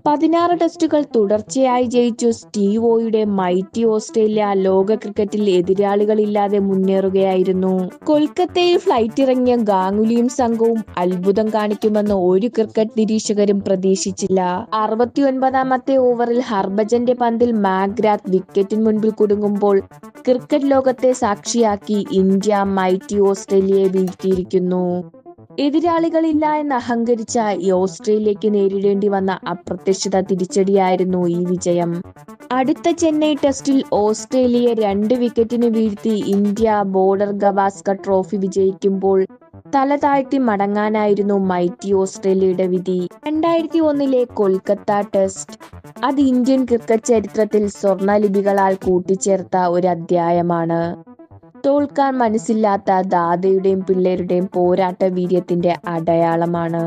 16 ടെസ്റ്റുകൾ തുടർച്ചയായി ജയിച്ചു സ്റ്റീവോയുടെ മൈറ്റി ഓസ്ട്രേലിയ ലോക ക്രിക്കറ്റിൽ എതിരാളികളില്ലാതെ മുന്നേറുകയായിരുന്നു. കൊൽക്കത്തയിൽ ഫ്ലൈറ്റിറങ്ങിയ ഗാംഗുലിയും സംഘവും അത്ഭുതം കാണിക്കുമെന്ന് ഒരു ക്രിക്കറ്റ് നിരീക്ഷകരും പ്രതീക്ഷിച്ചില്ല. 69ാമത്തെ ഓവറിൽ ഹർഭജന്റെ പന്തിൽ മാക്ഗ്രാത്ത് വിക്കറ്റിന് മുൻപിൽ കുടുങ്ങുമ്പോൾ ക്രിക്കറ്റ് ലോകത്തെ സാക്ഷിയാക്കി ഇന്ത്യ മൈറ്റി ഓസ്ട്രേലിയയെ വീഴ്ത്തിയിരിക്കുന്നു. എതിരാളികളില്ല എന്ന് അഹങ്കരിച്ച ഓസ്ട്രേലിയക്ക് നേരിടേണ്ടി വന്ന അപ്രതീക്ഷിത തിരിച്ചടിയായിരുന്നു ഈ വിജയം. അടുത്ത ചെന്നൈ ടെസ്റ്റിൽ ഓസ്ട്രേലിയയെ 2 വിക്കറ്റിന് വീഴ്ത്തി ഇന്ത്യ ബോർഡർ ഗവാസ്കർ ട്രോഫി വിജയിക്കുമ്പോൾ തല താഴ്ത്തി മടങ്ങാനായിരുന്നു മൈറ്റി ഓസ്ട്രേലിയയുടെ വിധി. 2001 കൊൽക്കത്ത ടെസ്റ്റ് അത് ഇന്ത്യൻ ക്രിക്കറ്റ് ചരിത്രത്തിൽ സ്വർണലിപികളാൽ കൂട്ടിച്ചേർത്ത ഒരു അധ്യായമാണ്. തോൽക്കാൻ മനസ്സില്ലാത്ത ദാദയുടെയും പിള്ളേരുടെയും പോരാട്ട വീര്യത്തിന്റെ അടയാളമാണ്.